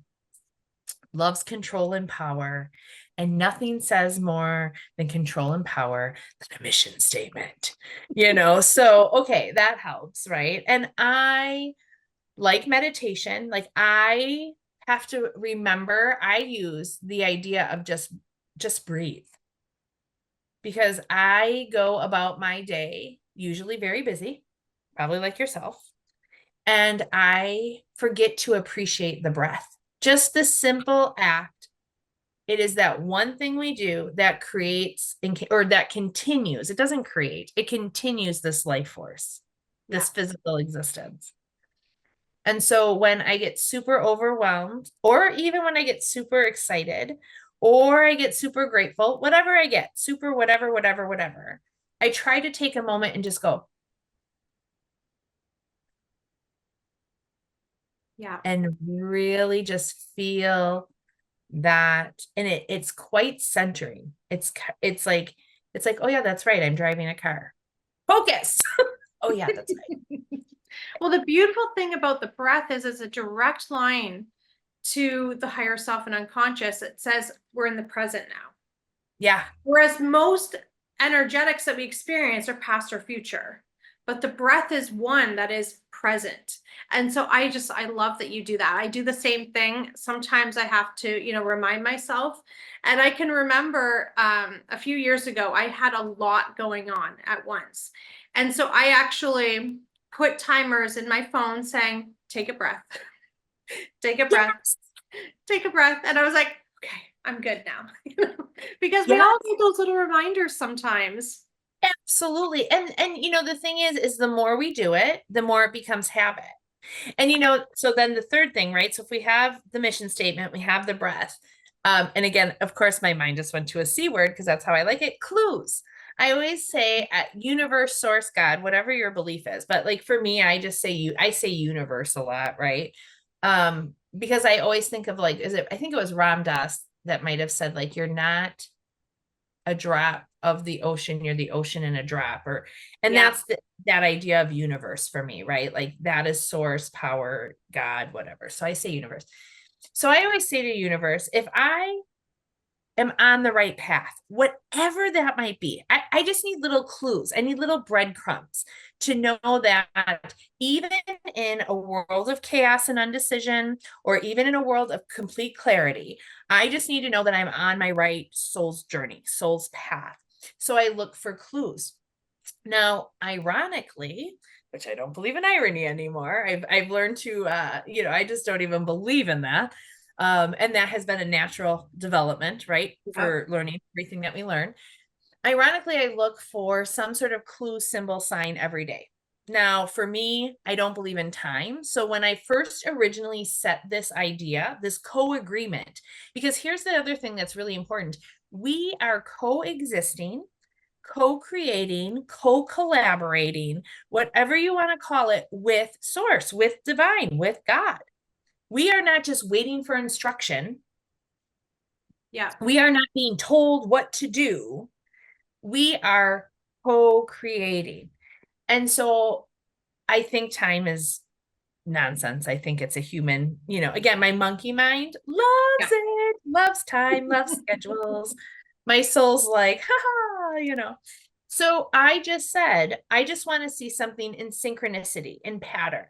Speaker 2: loves control and power. And nothing says more than control and power than a mission statement, So, okay, that helps, right? And I like meditation, like I have to remember I use the idea of just breathe because I go about my day usually very busy, probably like yourself, and I forget to appreciate the breath. Just the simple act. It is that one thing we do that creates or that continues. It doesn't create, it continues this life force,
Speaker 1: Yeah.
Speaker 2: this physical existence. And so when I get super overwhelmed, or even when I get super excited, or I get super grateful, whatever I get, super, whatever, whatever, whatever, I try to take a moment and just go
Speaker 1: Yeah.
Speaker 2: and really just feel that. And it's quite centering. It's like, oh yeah, that's right. I'm driving a car. Focus. Oh yeah, that's right.
Speaker 1: Well, the beautiful thing about the breath is it's a direct line to the higher self and unconscious. It says we're in the present now.
Speaker 2: Yeah.
Speaker 1: Whereas most energetics that we experience are past or future, but the breath is one that is present. And so I love that you do that. I do the same thing. Sometimes I have to, remind myself. And I can remember a few years ago, I had a lot going on at once. And so I actually put timers in my phone saying, take a breath, take a breath,
Speaker 2: Yes.
Speaker 1: take a breath. And I was like, okay, I'm good now. Because we
Speaker 2: Yes.
Speaker 1: all need those little reminders sometimes.
Speaker 2: Absolutely. And the thing is the more we do it, the more it becomes habit. And so then the third thing, right? So if we have the mission statement, we have the breath. And again, of course, my mind just went to a C word because that's how I like it. Clues. I always say at universe, source, God, whatever your belief is. But like for me, I say universe a lot, right? Because I always think of like, I think it was Ram Dass that might have said like, you're not a drop of the ocean, you're the ocean in a drop, and
Speaker 1: Yeah.
Speaker 2: that's that idea of universe for me, right? Like that is source, power, God, whatever. So I say universe. So I always say to universe, if I am on the right path, whatever that might be, I just need little clues. I need little breadcrumbs to know that even in a world of chaos and undecision, or even in a world of complete clarity, I just need to know that I'm on my right soul's journey, soul's path. So I look for clues. Now, ironically, which I don't believe in irony anymore, I've learned to, I just don't even believe in that. And that has been a natural development, right?
Speaker 1: Yeah.
Speaker 2: For learning everything that we learn. Ironically, I look for some sort of clue, symbol, sign every day. Now, for me, I don't believe in time. So when I first originally set this idea, this co-agreement, because here's the other thing that's really important. We are coexisting, co-creating, co-collaborating, whatever you want to call it, with source, with divine, with God. We are not just waiting for instruction.
Speaker 1: Yeah.
Speaker 2: We are not being told what to do. We are co-creating. And so I think time is nonsense. I think it's a human, again, my monkey mind loves
Speaker 1: Yeah.
Speaker 2: it, loves time, loves schedules. My soul's like, haha. So I just said, I just want to see something in synchronicity, in pattern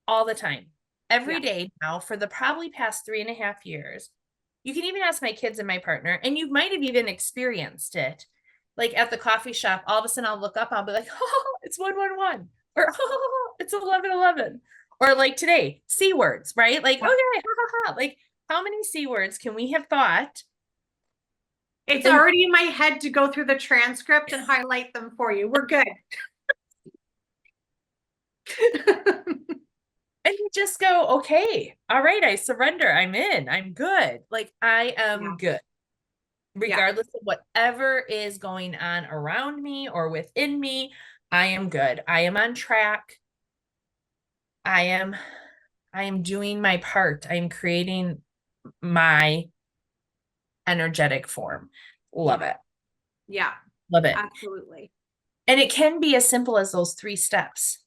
Speaker 2: all the time. Every
Speaker 1: Yeah.
Speaker 2: day now for the probably past 3.5 years. You can even ask my kids and my partner, and you might have even experienced it. Like at the coffee shop, all of a sudden I'll look up, I'll be like, oh, it's 111, or oh, it's 1111. Or like today, C words, right? Like, okay,
Speaker 1: Yeah.
Speaker 2: like how many C words can we have thought?
Speaker 1: It's
Speaker 2: And
Speaker 1: already in my head to go through the transcript and highlight them for you. We're good.
Speaker 2: and you just go, okay, all right, I surrender. I'm in. I'm good. Like I
Speaker 1: Yeah.
Speaker 2: am good.
Speaker 1: Yeah.
Speaker 2: Regardless of whatever is going on around me or within me, I am good. I am on track. I am I am doing my part. I am creating my energetic form. Love
Speaker 1: Yeah.
Speaker 2: it.
Speaker 1: Yeah.
Speaker 2: Love it.
Speaker 1: Absolutely.
Speaker 2: And it can be as simple as those 3 steps,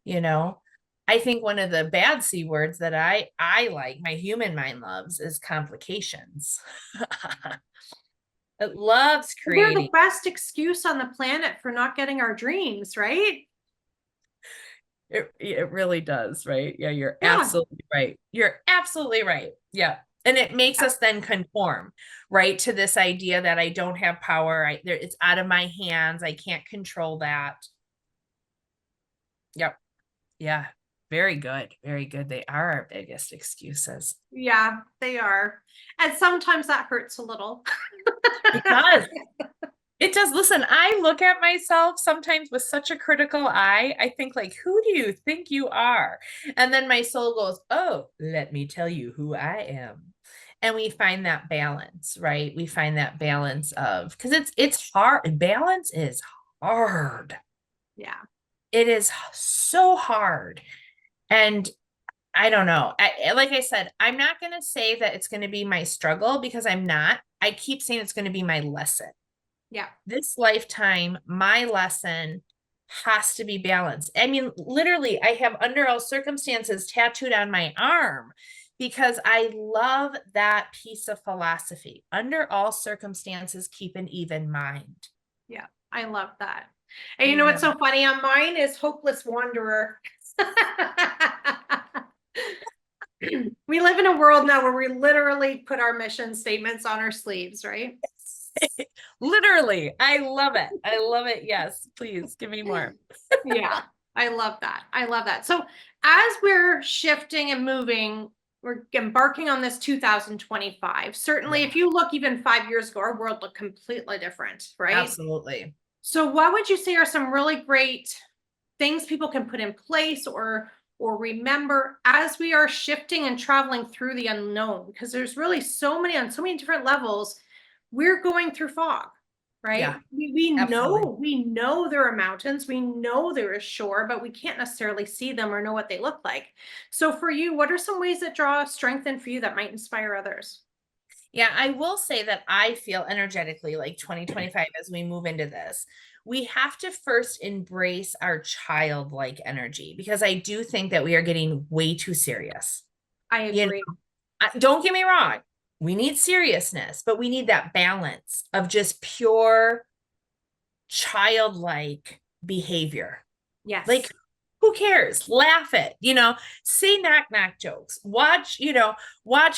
Speaker 2: you know. I think one of the bad C words that I like, my human mind loves, is complications. It loves
Speaker 1: They're
Speaker 2: creating.
Speaker 1: the best excuse on the planet for not getting our dreams, right?
Speaker 2: It really does, right? Yeah, you're
Speaker 1: Yeah.
Speaker 2: absolutely right. You're absolutely right. Yeah. And it makes
Speaker 1: Yeah.
Speaker 2: us then conform, right, to this idea that I don't have power. It's out of my hands. I can't control that. Yep. Yeah. Very good. Very good. They are our biggest excuses.
Speaker 1: Yeah, they are. And sometimes that hurts a little.
Speaker 2: It does. It does. Listen, I look at myself sometimes with such a critical eye. I think like, who do you think you are? And then my soul goes, oh, let me tell you who I am. And we find that balance, right? We find that balance of because it's hard. Balance is hard.
Speaker 1: Yeah.
Speaker 2: It is so hard. And I don't know. Like I said, I'm not going to say that it's going to be my struggle because I'm not. I keep saying it's going to be my lesson.
Speaker 1: Yeah.
Speaker 2: This lifetime, my lesson has to be balanced. I mean, literally, I have under all circumstances tattooed on my arm because I love that piece of philosophy. Under all circumstances, keep an even mind.
Speaker 1: Yeah. I love that. And you know
Speaker 2: Yeah.
Speaker 1: what's so funny on mine is hopeless wanderer. We live in a world now where we literally put our mission statements on our sleeves, right?
Speaker 2: Literally, I love it. I love it. Yes, please give me more.
Speaker 1: Yeah, I love that. I love that. So, as we're shifting and moving, we're embarking on this 2025. Certainly,
Speaker 2: Yeah,
Speaker 1: if you look even 5 years ago, our world looked completely different, right?
Speaker 2: absolutely.
Speaker 1: So, what would you say are some really great things people can put in place or remember as we are shifting and traveling through the unknown? Because there's really so many on so many different levels. We're going through fog,
Speaker 2: Yeah,
Speaker 1: right? We
Speaker 2: absolutely.
Speaker 1: know there are mountains, we know there is shore, but we can't necessarily see them or know what they look like. So for you, what are some ways that draw strength in for you that might inspire others?
Speaker 2: Yeah, I will say that I feel energetically like 2025 as we move into this. We have to first embrace our childlike energy because I do think that we are getting way too serious.
Speaker 1: I
Speaker 2: You
Speaker 1: agree.
Speaker 2: know, don't get me wrong. We need seriousness, but we need that balance of just pure childlike behavior. Like,
Speaker 1: Yes.
Speaker 2: who cares? Laugh it, say knock knock jokes. Watch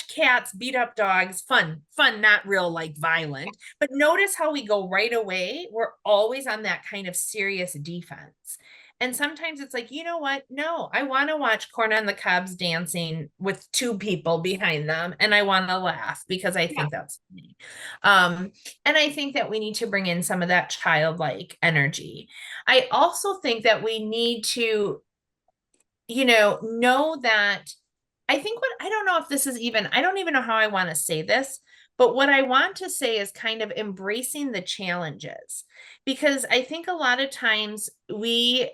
Speaker 2: cats beat up dogs. Fun, not real like violent. But notice how we go right away. We're always on that kind of serious defense. And sometimes it's like, you know what? No, I want to watch corn on the cobs dancing with two people behind them. And I want to laugh because I
Speaker 1: Yeah,
Speaker 2: think that's funny. And I think that we need to bring in some of that childlike energy. I also think that we need to, know that I think what I don't know if this is even, I don't even know how I want to say this, but what I want to say is kind of embracing the challenges. Because I think a lot of times we,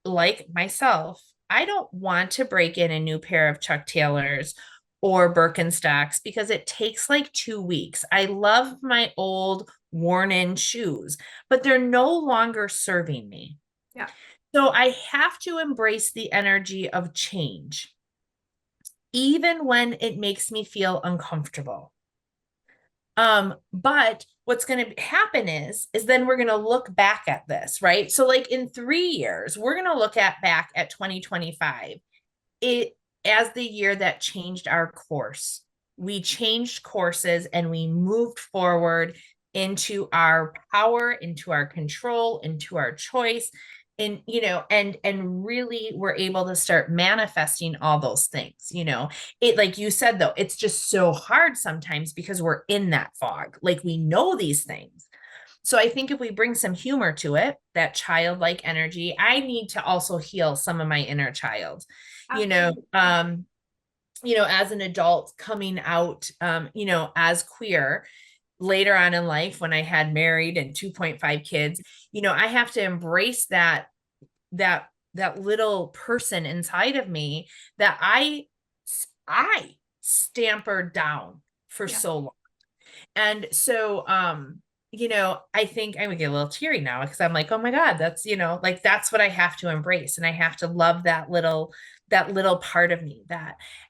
Speaker 2: like myself, I don't want to break in a new pair of Chuck Taylors or Birkenstocks because it takes like 2 weeks. I love my old worn in shoes, but they're no longer serving me.
Speaker 1: yeah,
Speaker 2: So I have to embrace the energy of change even when it makes me feel uncomfortable. But what's going to happen is then we're going to look back at this, right? So like in 3 years, we're going to look at back at 2025 it as the year that changed our course. We changed courses and we moved forward into our power, into our control, into our choice. And and really we're able to start manifesting all those things. It, like you said, though, it's just so hard sometimes because we're in that fog. Like we know these things. So I think if we bring some humor to it, that childlike energy, I need to also heal some of my inner child. You know,
Speaker 1: absolutely.
Speaker 2: um, as an adult coming out, as queer later on in life when I had married and 2.5 kids, I have to embrace that that little person inside of me that I stampered down for
Speaker 1: Yeah.
Speaker 2: so long. And so, I think I would get a little teary now because I'm like, oh my God, that's, like that's what I have to embrace. And I have to love that little part of me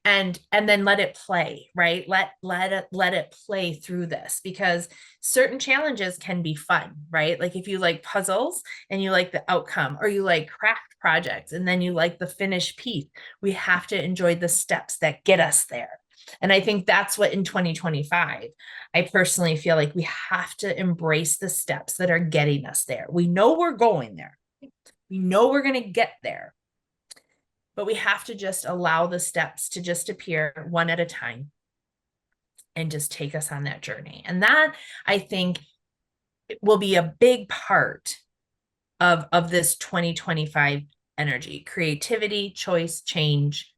Speaker 2: and then let it play, right? Let it play through this because certain challenges can be fun, right? Like if you like puzzles and you like the outcome, or you like craft projects and then you like the finished piece, we have to enjoy the steps that get us there. And I think that's what in 2025, I personally feel like we have to embrace the steps that are getting us there. We know we're going there. We know we're going to get there, but we have to just allow the steps to just appear one at a time and just take us on that journey. And that, I think, will be a big part of this 2025 energy: creativity, choice, change,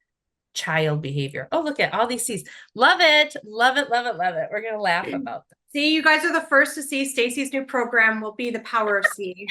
Speaker 2: child behavior. Oh, look at all these C's. Love it. Love it. Love it. Love it. We're going to laugh about that.
Speaker 1: See, you guys are the first to see Stacy's new program will be the power of C.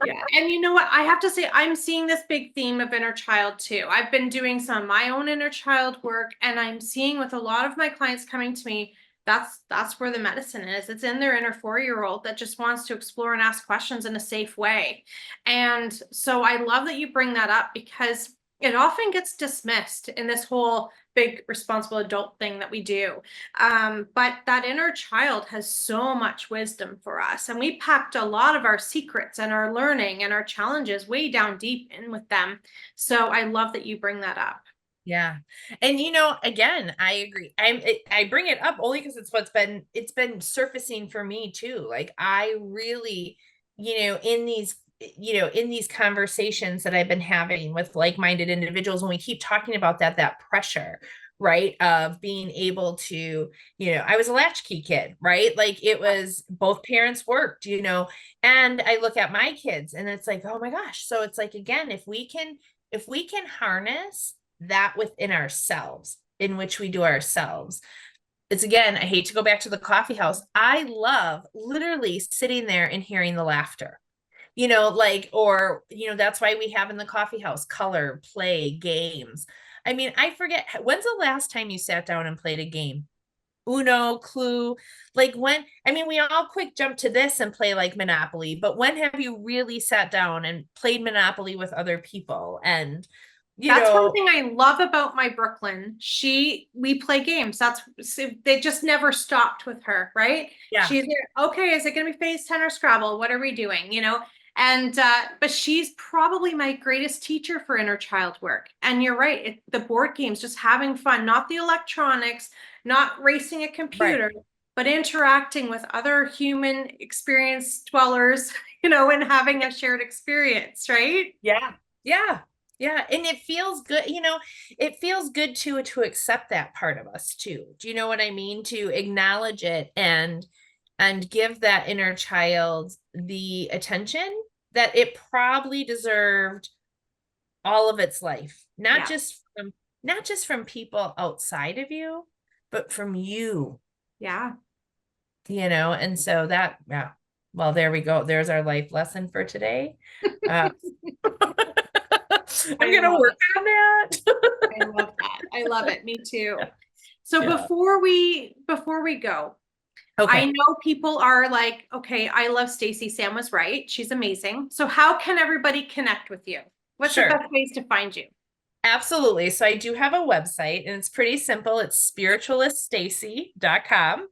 Speaker 1: Yeah. And you know what? I have to say, I'm seeing this big theme of inner child too. I've been doing some of my own inner child work, and I'm seeing with a lot of my clients coming to me, that's where the medicine is. It's in their inner 4-year-old that just wants to explore and ask questions in a safe way. And so I love that you bring that up because it often gets dismissed in this whole big responsible adult thing that we do. But that inner child has so much wisdom for us. And we packed a lot of our secrets and our learning and our challenges way down deep in with them. So I love that you bring that up.
Speaker 2: Yeah. And again, I agree. I bring it up only because it's been surfacing for me too. Like I really, in these conversations that I've been having with like-minded individuals, when we keep talking about that pressure, right, of being able to, I was a latchkey kid, right? Like it was both parents worked, and I look at my kids and it's like, oh my gosh. So it's like, again, if we can harness that within ourselves, in which we do ourselves, it's, again, I hate to go back to the coffee house. I love literally sitting there and hearing the laughter, like, or, that's why we have in the coffee house color, play, games. I mean, I forget, when's the last time you sat down and played a game? Uno, Clue, like when, I mean, we all quick jump to this and play like Monopoly, but when have you really sat down and played Monopoly with other people? And, you
Speaker 1: That's one
Speaker 2: know,
Speaker 1: thing I love about my Brooklyn. We play games. They just never stopped with her, right?
Speaker 2: yeah,
Speaker 1: She's like, okay, is it going to be Phase 10 or Scrabble? What are we doing? And but she's probably my greatest teacher for inner child work. And you're right, the board games, just having fun, not the electronics, not racing a
Speaker 2: right.
Speaker 1: computer, but interacting with other human experience dwellers, and having a shared experience, right?
Speaker 2: Yeah. Yeah. Yeah. And it feels good, it feels good to accept that part of us too. Do you know what I mean? To acknowledge it and give that inner child the attention that it probably deserved all of its life.
Speaker 1: Yeah.
Speaker 2: Not just from people outside of you, but from you,
Speaker 1: Yeah.
Speaker 2: and so that, yeah. Well, there we go. There's our life lesson for today. Uh, I'm
Speaker 1: I
Speaker 2: gonna
Speaker 1: love
Speaker 2: work
Speaker 1: it.
Speaker 2: on that.
Speaker 1: I love that. I love it. Me too. So
Speaker 2: Yeah.
Speaker 1: before we go, I
Speaker 2: Okay.
Speaker 1: know people are like, okay, I love Stacy. Sam was right. She's amazing. So how can everybody connect with you? What's the
Speaker 2: Sure.
Speaker 1: best ways to find you?
Speaker 2: Absolutely. So I do have a website and it's pretty simple. It's spiritualiststacy.com.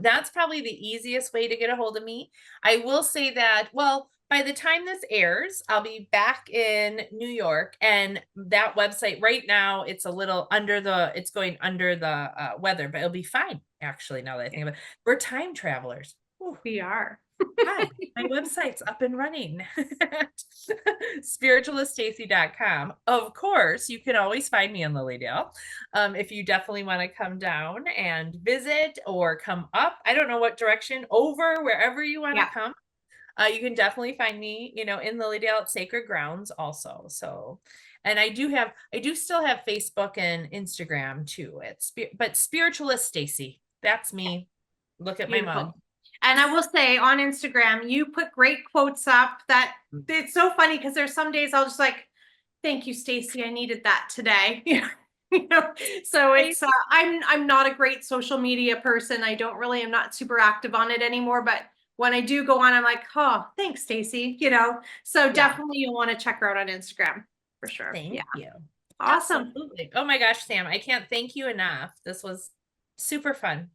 Speaker 2: That's probably the easiest way to get a hold of me. I will say that, well, by the time this airs, I'll be back in New York, and that website right now, it's going under the weather, but it'll be fine. Actually, now that I think of it, we're time travelers. Whew.
Speaker 1: We are.
Speaker 2: Hi, my website's up and running at spiritualiststacy.com. Of course, you can always find me in Lilydale. If you definitely want to come down and visit or come up, I don't know what direction, over wherever you want to
Speaker 1: Yeah.
Speaker 2: come. You can definitely find me, in Lilydale at Sacred Grounds also. So, and I do still have Facebook and Instagram too. But Spiritualist Stacy, that's me. Look at my mug.
Speaker 1: Beautiful. And I will say on Instagram, you put great quotes up that it's so funny because there's some days I'll just like, thank you, Stacy. I needed that today. You know, so it's I'm not a great social media person. I'm not super active on it anymore, but when I do go on, I'm like, oh, thanks, Stacy. So
Speaker 2: Yeah.
Speaker 1: definitely you'll want to check her out on Instagram for sure. Yeah.
Speaker 2: Thank you.
Speaker 1: Awesome.
Speaker 2: Absolutely. Oh my gosh, Sam, I can't thank you enough. This was super fun.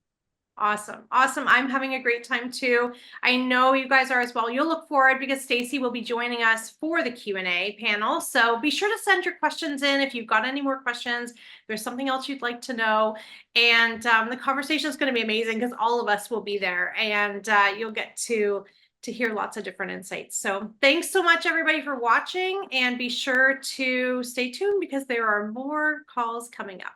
Speaker 1: Awesome. Awesome. I'm having a great time too. I know you guys are as well. You'll look forward because Stacy will be joining us for the Q&A panel. So be sure to send your questions in if you've got any more questions. If there's something else you'd like to know. And the conversation is going to be amazing because all of us will be there, and you'll get to hear lots of different insights. So thanks so much, everybody, for watching, and be sure to stay tuned because there are more calls coming up.